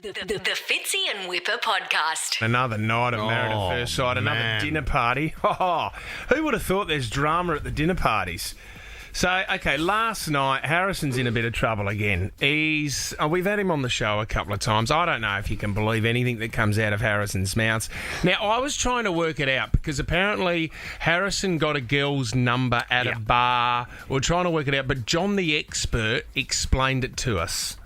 The Fitzy and Wippa podcast. Another night of Married at First Sight, another dinner party. Oh, who would have thought there's drama at the dinner parties? So, okay, last night, Harrison's in a bit of trouble again. We've had him on the show a couple of times. I don't know if you can believe anything that comes out of Harrison's mouth. Now, I was trying to work it out because apparently Harrison got a girl's number at a bar. We're trying to work it out, but John the expert explained it to us.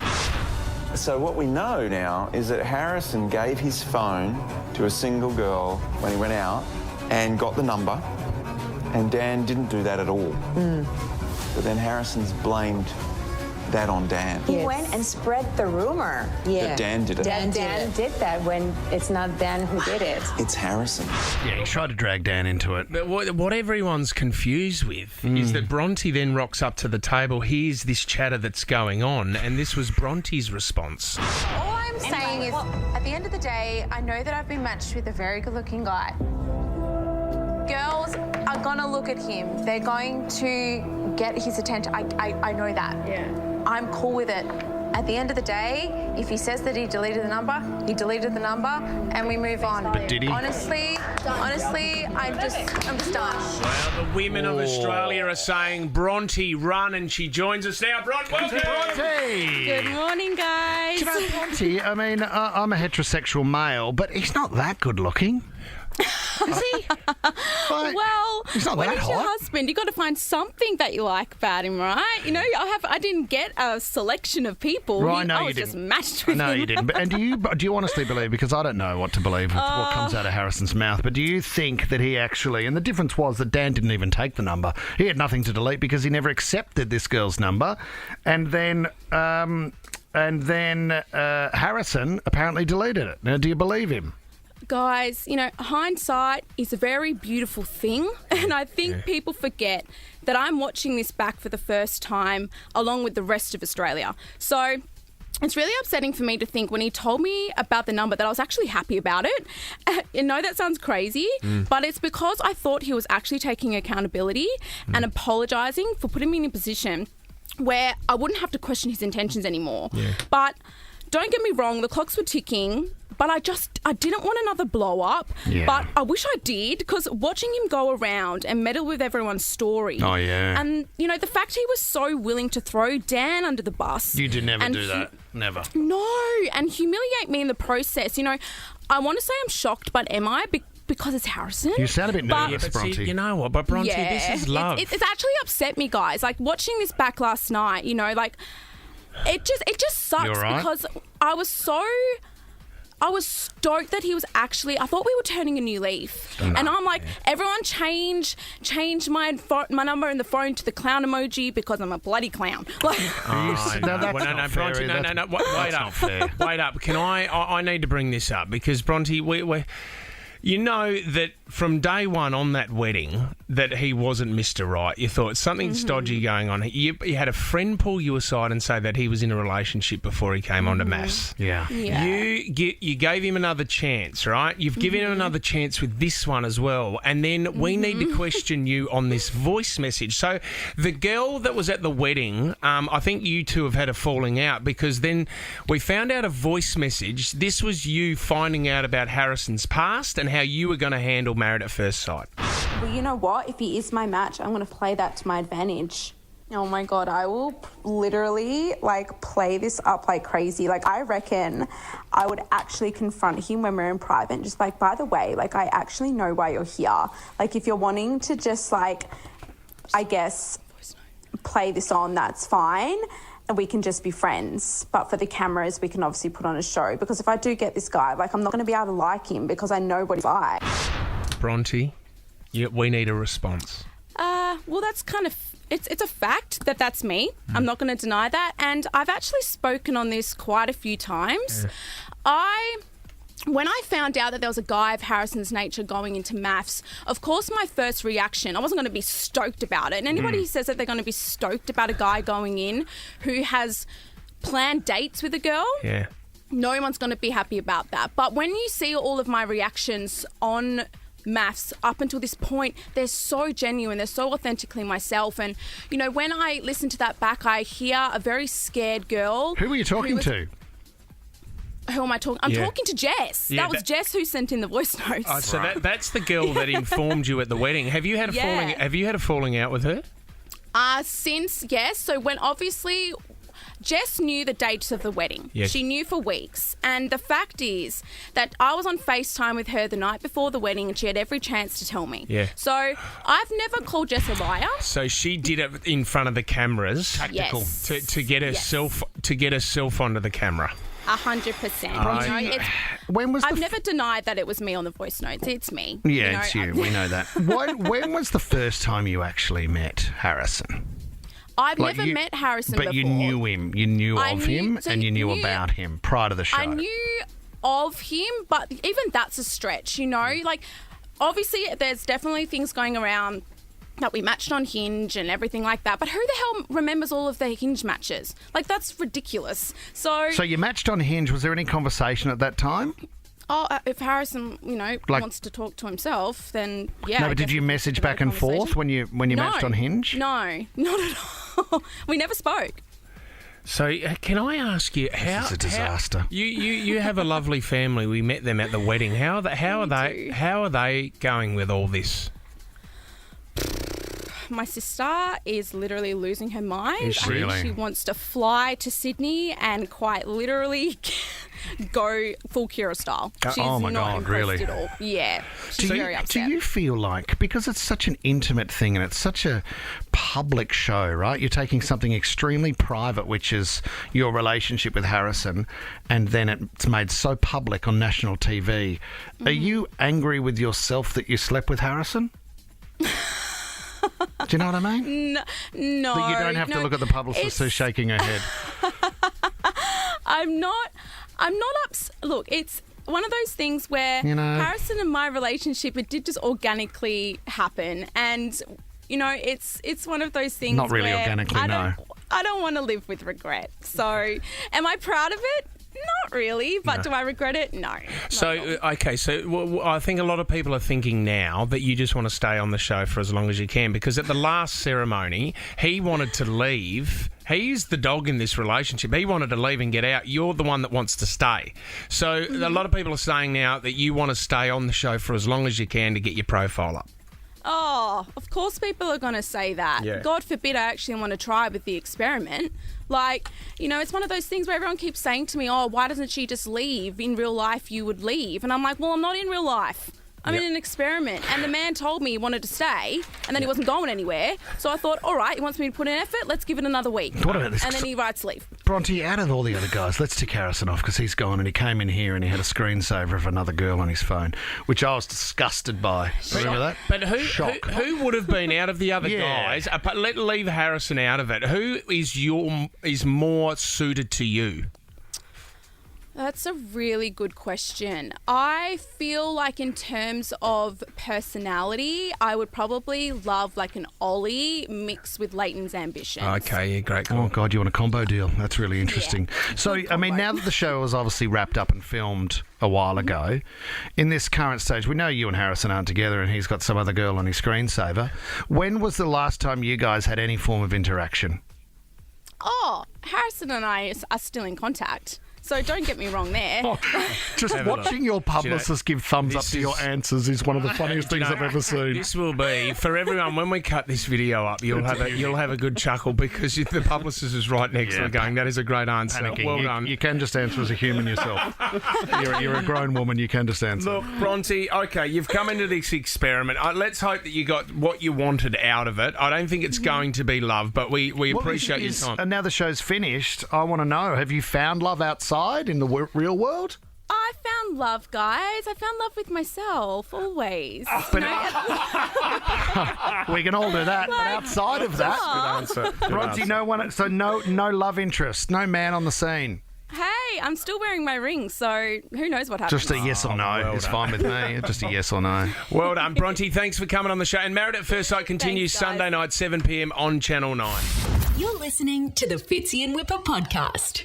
So what we know now is that Harrison gave his phone to a single girl when he went out and got the number, and Dan didn't do that at all. But then Harrison's blamed that on Dan. He went and spread the rumor. That Dan did it. Dan did that when it's not Dan who did it. It's Harrison. Yeah, he tried to drag Dan into it. But what everyone's confused with is that Bronte then rocks up to the table, hears this chatter that's going on, and this was Bronte's response. All I'm saying is, at the end of the day, I know that I've been matched with a very good-looking guy. Girls are going to look at him. They're going to get his attention. I know that. Yeah. I'm cool with it. At the end of the day, if he says that he deleted the number, he deleted the number, and we move on. But did he? Honestly, I'm just done. Well, the women of Australia are saying, Bronte, run, and she joins us now. Bronte, welcome. Bronte! Good morning, guys. Do you know, Bronte, I mean, I'm a heterosexual male, but he's not that good looking. Is he? Well, he's not when that he's your hot. husband, you got to find something that you like about him, right? You know, I didn't get a selection of people. Right, no, I you was didn't. just matched with No, him. you didn't. But, and do you honestly believe, because I don't know what to believe with what comes out of Harrison's mouth, but do you think that he actually, and the difference was that Dan didn't even take the number. He had nothing to delete because he never accepted this girl's number. And then Harrison apparently deleted it. Now, do you believe him? Guys, you know, hindsight is a very beautiful thing, and I think people forget that I'm watching this back for the first time along with the rest of Australia. So it's really upsetting for me to think when he told me about the number that I was actually happy about it. I know that sounds crazy, but it's because I thought he was actually taking accountability and apologising for putting me in a position where I wouldn't have to question his intentions anymore. Yeah. But don't get me wrong, the clocks were ticking, but I didn't want another blow up. Yeah. But I wish I did, because watching him go around and meddle with everyone's story. Oh, yeah. And, you know, the fact he was so willing to throw Dan under the bus. You did never do that. Never. No, and humiliate me in the process. You know, I want to say I'm shocked, but am I? Because it's Harrison. You sound a bit nervous, Bronte. See, you know what? But Bronte, this is love. It's actually upset me, guys. Like, watching this back last night, you know, like, it just sucks because I was stoked that he was actually. I thought we were turning a new leaf, and I'm like, everyone change my number in the phone to the clown emoji because I'm a bloody clown. Like, Bronte, no. Wait up, wait up. Can I need to bring this up because Bronte, we you know that from day one on that wedding that he wasn't Mr. Right. You thought something's dodgy going on. You had a friend pull you aside and say that he was in a relationship before he came onto MAFS. Yeah. You gave him another chance, right? You've given him another chance with this one as well. And then we need to question you on this voice message. So the girl that was at the wedding, I think you two have had a falling out because then we found out a voice message. This was you finding out about Harrison's past and how you were going to handle Married at First Sight. Well, you know what? If he is my match, I'm going to play that to my advantage. Oh my God, I will literally play this up like crazy. I reckon I would actually confront him when we're in private and just by the way, I actually know why you're here. If you're wanting to just I guess, play this on, that's fine. And we can just be friends. But for the cameras, we can obviously put on a show. Because if I do get this guy, I'm not going to be able to like him because I know what he's like. Bronte, we need a response. Well, that's kind of... It's a fact that that's me. I'm not going to deny that. And I've actually spoken on this quite a few times. When I found out that there was a guy of Harrison's nature going into MAFS, of course my first reaction, I wasn't going to be stoked about it. And anybody who says that they're going to be stoked about a guy going in who has planned dates with a girl, no one's going to be happy about that. But when you see all of my reactions on MAFS up until this point, they're so genuine, they're so authentically myself. And, you know, when I listen to that back, I hear a very scared girl. Who were you talking to? who am I talking? I'm Yeah. talking to Jess. Yeah, that was Jess who sent in the voice notes. Oh, so that's the girl that informed you at the wedding. Have you had a falling out with her? Since, yes. So when obviously Jess knew the dates of the wedding. Yes. She knew for weeks. And the fact is that I was on FaceTime with her the night before the wedding and she had every chance to tell me. Yeah. So I've never called Jess a liar. So she did it in front of the cameras. Tactical. Yes. To get herself onto the camera. 100%. I've never denied that it was me on the voice notes. It's me. Yeah, it's you. We know that. When was the first time you actually met Harrison? I've never met Harrison before. But you knew him. You knew of him and you knew about him prior to the show. I knew of him, but even that's a stretch, Like, obviously, there's definitely things going around that we matched on Hinge and everything like that. But who the hell remembers all of the Hinge matches? Like, that's ridiculous. So you matched on Hinge. Was there any conversation at that time? If Harrison, wants to talk to himself, then yeah. No, but did you message back and forth when you matched on Hinge? No, not at all. We never spoke. So can I ask you how? This is a disaster. You have a lovely family. We met them at the wedding. How are they going with all this? My sister is literally losing her mind. Is she really? She wants to fly to Sydney and quite literally go full Kira style. She's oh my not God, impressed really? at all. Yeah, she's very upset. Do you feel like, because it's such an intimate thing and it's such a public show, right? You're taking something extremely private, which is your relationship with Harrison, and then it's made so public on national TV. Are you angry with yourself that you slept with Harrison? Do you know what I mean? No. But you don't have to look at the publicist who's shaking her head. I'm not Look, it's one of those things where Harrison and my relationship, it did just organically happen, and it's one of those things. Not really where organically, no. I don't want to live with regret. So, am I proud of it? Not really, but do I regret it? No. So, okay, I think a lot of people are thinking now that you just want to stay on the show for as long as you can, because at the last ceremony, he wanted to leave. He's the dog in this relationship. He wanted to leave and get out. You're the one that wants to stay. So, a lot of people are saying now that you want to stay on the show for as long as you can to get your profile up. Oh, of course people are going to say that. Yeah. God forbid I actually want to try with the experiment. Like, it's one of those things where everyone keeps saying to me, oh, why doesn't she just leave? In real life, you would leave. And I'm like, well, I'm not in real life. I'm in an experiment. And the man told me he wanted to stay, and then he wasn't going anywhere. So I thought, all right, he wants me to put in effort. Let's give it another week. What about this? And then he writes leave. Bronte, out of all the other guys, let's tick Harrison off because he's gone and he came in here and he had a screensaver of another girl on his phone, which I was disgusted by. Remember that? But who would have been out of the other guys? Leave Harrison out of it. Who is more suited to you? That's a really good question. I feel like in terms of personality, I would probably love like an Ollie mixed with Leighton's ambitions. Okay, yeah, great call. Oh, God, you want a combo deal. That's really interesting. Yeah. So, I mean, now that the show was obviously wrapped up and filmed a while ago, in this current stage, we know you and Harrison aren't together and he's got some other girl on his screensaver. When was the last time you guys had any form of interaction? Oh, Harrison and I are still in contact. So don't get me wrong there. Just watching your publicist give thumbs up to your answers is one of the funniest things I've ever seen. This will be for everyone when we cut this video up. You'll have a good chuckle because the publicist is right next to it, going, "That is a great answer. Panicking. Well done." You can just answer as a human yourself. You're a grown woman. You can just answer. Look, Bronte. Okay, you've come into this experiment. Let's hope that you got what you wanted out of it. I don't think it's going to be love, but we appreciate your time. And now the show's finished. I want to know: have you found love outside in the real world? I found love, guys. I found love with myself, always. We can all do that, but outside of that, Good answer. Bronte, no love interest, no man on the scene. Hey, I'm still wearing my ring, so who knows what happens. Just a yes or no is fine with me. Just a yes or no. Well done, Bronte. Thanks for coming on the show. And Married at First Sight continues Sunday night, 7 p.m. on Channel 9. You're listening to the Fitzy and Wippa podcast.